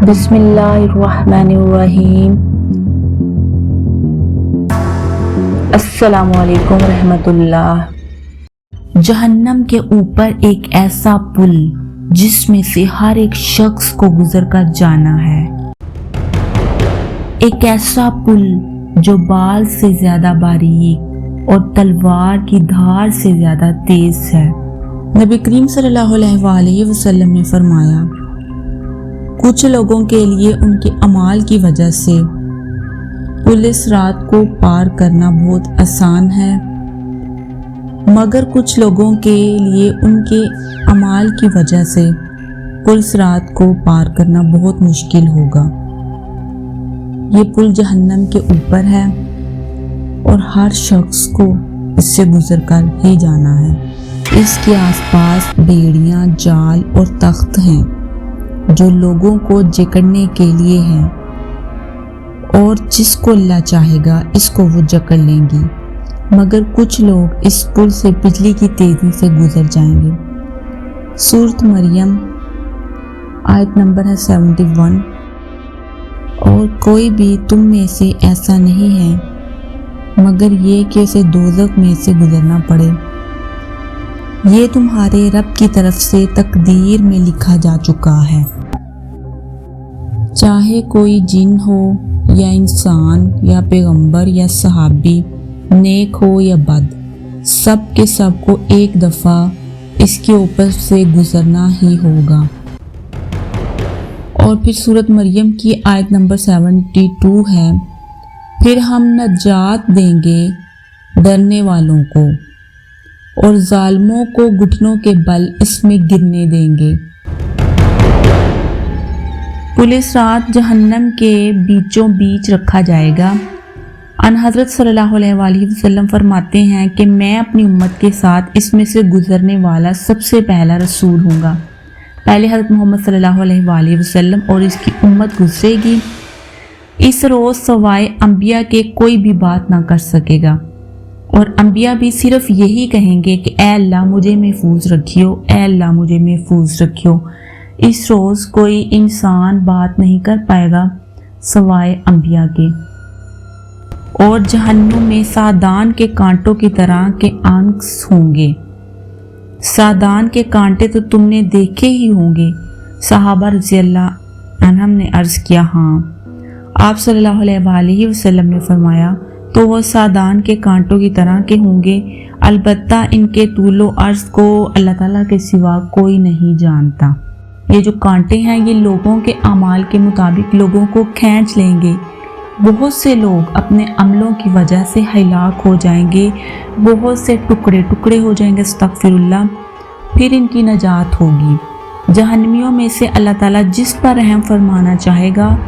बिस्मिल्लाहिर्रहमानिर्रहीम। अस्सलामुअलैकुम रहमतुल्लाह। जहन्नम के ऊपर एक ऐसा पुल जिसमें से हर एक शख्स को गुजर कर जाना है। एक ऐसा पुल जो बाल से ज्यादा बारीक और तलवार की धार से ज्यादा तेज है। नबी करीम सल्लल्लाहु अलैहि वसल्लम ने फरमाया, कुछ लोगों के लिए उनके अमाल की वजह से पुल सिरात को पार करना बहुत आसान है, मगर कुछ लोगों के लिए उनके अमाल की वजह से पुल सिरात को पार करना बहुत मुश्किल होगा। ये पुल जहन्नम के ऊपर है और हर शख्स को इससे गुजर कर ही जाना है। इसके आसपास बेड़ियां, जाल और तख्त हैं जो लोगों को जकड़ने के लिए हैं, और जिसको अल्लाह चाहेगा इसको वो जकड़ लेंगी, मगर कुछ लोग इस पुल से बिजली की तेजी से गुजर जाएंगे। सूरत मरियम आयत नंबर है 71। और कोई भी तुम में से ऐसा नहीं है मगर ये कि उसे दोज़ख में से गुजरना पड़े। ये तुम्हारे रब की तरफ से तकदीर में लिखा जा चुका है। चाहे कोई जिन हो या इंसान या पैगंबर या सहाबी, नेक हो या बद, सब के सब को एक दफ़ा इसके ऊपर से गुजरना ही होगा। और फिर सूरत मरियम की आयत नंबर 72 है, फिर हम नजात देंगे डरने वालों को और जालिमों को घुटनों के बल इसमें गिरने देंगे। पुल सिरात जहन्नम के बीचों बीच रखा जाएगा। अन हज़रत सल्लल्लाहु अलैहि वसल्लम फरमाते हैं कि मैं अपनी उम्मत के साथ इसमें से गुजरने वाला सबसे पहला रसूल हूँगा। पहले हज़रत मोहम्मद सल्लल्लाहु अलैहि वसल्लम और इसकी उम्मत गुजरेगी। इस रोज़ सवाए अंबिया के कोई भी बात ना कर सकेगा, और अंबिया भी सिर्फ यही कहेंगे कि ऐ अल्लाह मुझे महफूज रखियो, ऐ अल्लाह मुझे महफूज रखियो। इस रोज़ कोई इंसान बात नहीं कर पाएगा सवाए अंबिया के। और जहन्नुम में सादान के कांटों की तरह के आंस होंगे। सादान के कांटे तो तुमने देखे ही होंगे। सहाबा रज़ियल्लाहु अन्हुम ने अर्ज़ किया, हाँ। आप सल्लल्लाहु अलैहि वसल्लम ने फरमाया, तो वो सादान के कांटों की तरह के होंगे, अलबत्ता इनके तूलो अर्ज़ को अल्लाह ताला के सिवा कोई नहीं जानता। ये जो कांटे हैं ये लोगों के अमाल के मुताबिक लोगों को खींच लेंगे। बहुत से लोग अपने अमलों की वजह से हलाक हो जाएंगे, बहुत से टुकड़े टुकड़े हो जाएंगे, अस्तगफिरुल्लाह। फिर इनकी नजात होगी। जहन्नमियों में से अल्लाह ताला जिस पर रहम फरमाना चाहेगा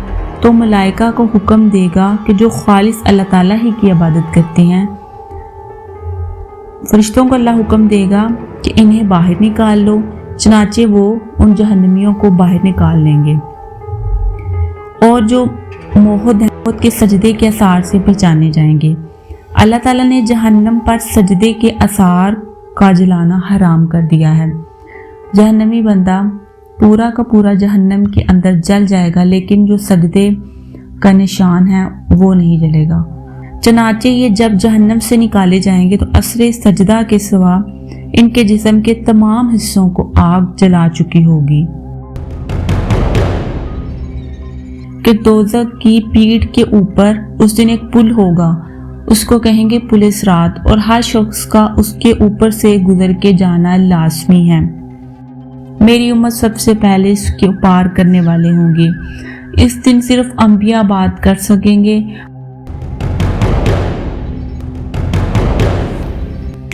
तो मलाइका को हुक्म देगा कि जो खालिस अल्लाह ताला ही की इबादत करते हैं, फरिश्तों को अल्लाह हुक्म देगा कि इन्हें बाहर निकाल लो। चनाचे वो उन जहन्नमियों को बाहर निकाल लेंगे, और जो मोहद है मौत के सजदे के असार से पहचाने जाएंगे। अल्लाह ताला ने जहन्नम पर सजदे के असार का जलाना हराम कर दिया है। जहन्नमी बंदा पूरा का पूरा जहन्नम के अंदर जल जाएगा, लेकिन जो सजदे का निशान है वो नहीं जलेगा। चनाचे ये जब जहन्नम से निकाले जाएंगे तो असरे सजदा के सिवा इनके जिस्म के तमाम हिस्सों को आग जला चुकी होगी। कि दोज़ख की पीठ के ऊपर उस दिन एक पुल होगा, उसको कहेंगे पुल सिरात, और हर शख्स का उसके ऊपर से गुजर के जाना लाजमी है। मेरी उम्मत सबसे पहले इसके पार करने वाले होंगे। इस दिन सिर्फ अंबिया बात कर सकेंगे।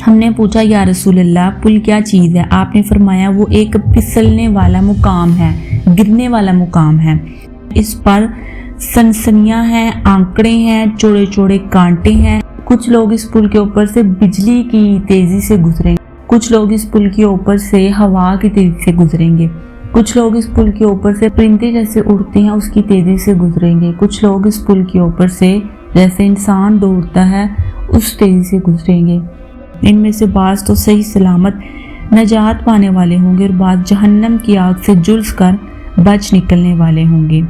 हमने पूछा, या रसूल अल्लाह पुल क्या चीज़ है? आपने फरमाया वो एक फिसलने वाला मुकाम है, गिरने वाला मुकाम है। इस पर सनसनियाँ हैं, आंकड़े हैं, चौड़े चौड़े कांटे हैं। कुछ लोग इस पुल के ऊपर से बिजली की तेज़ी से गुजरेंगे, कुछ लोग इस पुल के ऊपर से हवा की तेज़ी से गुजरेंगे, कुछ लोग इस पुल के ऊपर से परिंदे जैसे उड़ते हैं उसकी तेज़ी से गुजरेंगे, कुछ लोग इस पुल के ऊपर से जैसे इंसान दौड़ता है उस तेज़ी से गुजरेंगे। इनमें से बाज़ तो सही सलामत नजात पाने वाले होंगे और बाज़ जहन्नम की आग से जुल्स कर बच निकलने वाले होंगे।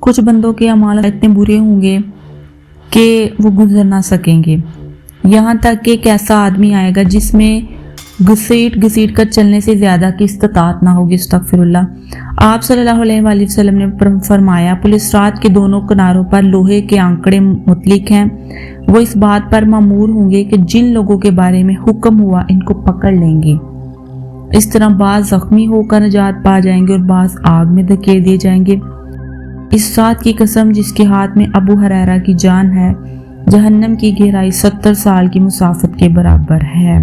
कुछ बंदों के अमाल इतने बुरे होंगे कि वो गुजर ना सकेंगे। यहाँ तक कि एक ऐसा आदमी आएगा जिसमें घसीट कर चलने से ज़्यादा की इस्तात ना होगी। अस्तगफिरुल्लाह। आप सल्लल्लाहु अलैहि वसल्लम ने फरमाया, पुलिस रात के दोनों किनारों पर लोहे के आंकड़े मुतलिक हैं। वो इस बात पर मामूर होंगे कि जिन लोगों के बारे में हुक्म हुआ इनको पकड़ लेंगे। इस तरह बाज़ जख्मी होकर निजात पा जाएंगे और बाज़ आग में धकेल दिए जाएंगे। इस रात की कसम जिसके हाथ में अबू हुरैरा की जान है, जहन्नम की गहराई 70 साल की मुसाफत के बराबर है।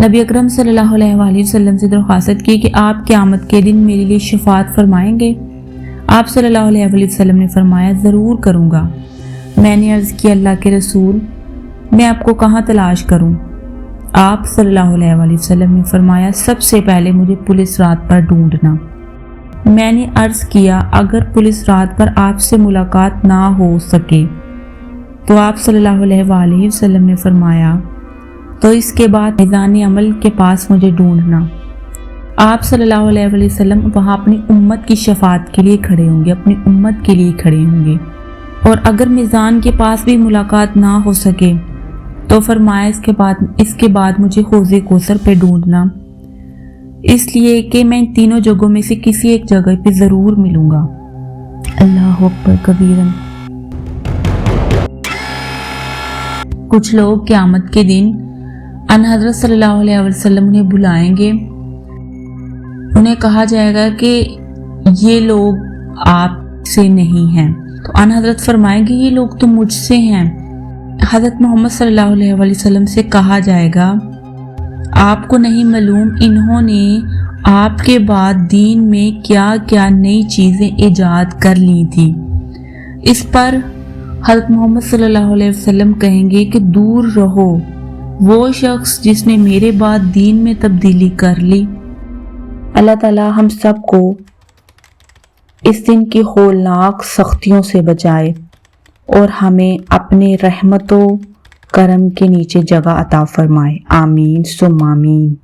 नबी अकरम सल्लल्लाहु अलैहि वसल्लम से दरख्वास्त की कि आप क़यामत के दिन मेरे लिए शफाअत फरमाएंगे। आप सल्लल्लाहु अलैहि वसल्लम ने फरमाया, ज़रूर करूँगा। मैंने अर्ज़ की, अल्लाह के रसूल, मैं आपको कहाँ तलाश करूँ? आप सल्लल्लाहु अलैहि वसल्लम ने फरमाया, सबसे पहले मुझे पुलिस रात पर ढूंढना। मैंने अर्ज़ किया, अगर पुलिस रात पर आपसे मुलाकात ना हो सके तो आप सल्लल्लाहु अलैहि वसल्लम ने फरमाया, तो इसके बाद मैदान अमल के पास मुझे ढूंढना। आप सल्लल्लाहु अलैहि वसल्लम वहाँ अपनी उम्मत की शफाअत के लिए खड़े होंगे, अपनी उम्मत के लिए खड़े होंगे। और अगर मैदान के पास भी मुलाकात ना हो सके तो फरमाया, इसके बाद मुझे हौज़े कौसर पे ढूंढना, इसलिए कि मैं इन तीनों जगहों में से किसी एक जगह पे ज़रूर मिलूँगा। अल्लाहु अकबर कबीरन। कुछ लोग क़यामत के दिन अन हज़रत सल्लल्लाहु अलैहि वसल्लम उन्हें बुलाएंगे। उन्हें कहा जाएगा कि ये लोग आपसे नहीं हैं। तो अन हज़रत फरमाएंगे, ये लोग तो मुझसे हैं। हज़रत मोहम्मद सल्लल्लाहु अलैहि वसल्लम से कहा जाएगा, आपको नहीं मालूम इन्होंने आपके बाद दीन में क्या क्या नई चीज़ें ईजाद कर ली थी। इस पर हज़रत मोहम्मद सल्लल्लाहु अलैहि वसल्लम कहेंगे कि दूर रहो वो शख्स जिसने मेरे बाद दीन में तब्दीली कर ली। अल्लाह ताला हम सबको इस दिन की होलनाक सख्तियों से बचाए और हमें अपने रहमतों करम के नीचे जगह अता फरमाए। आमीन सुम्मा आमीन।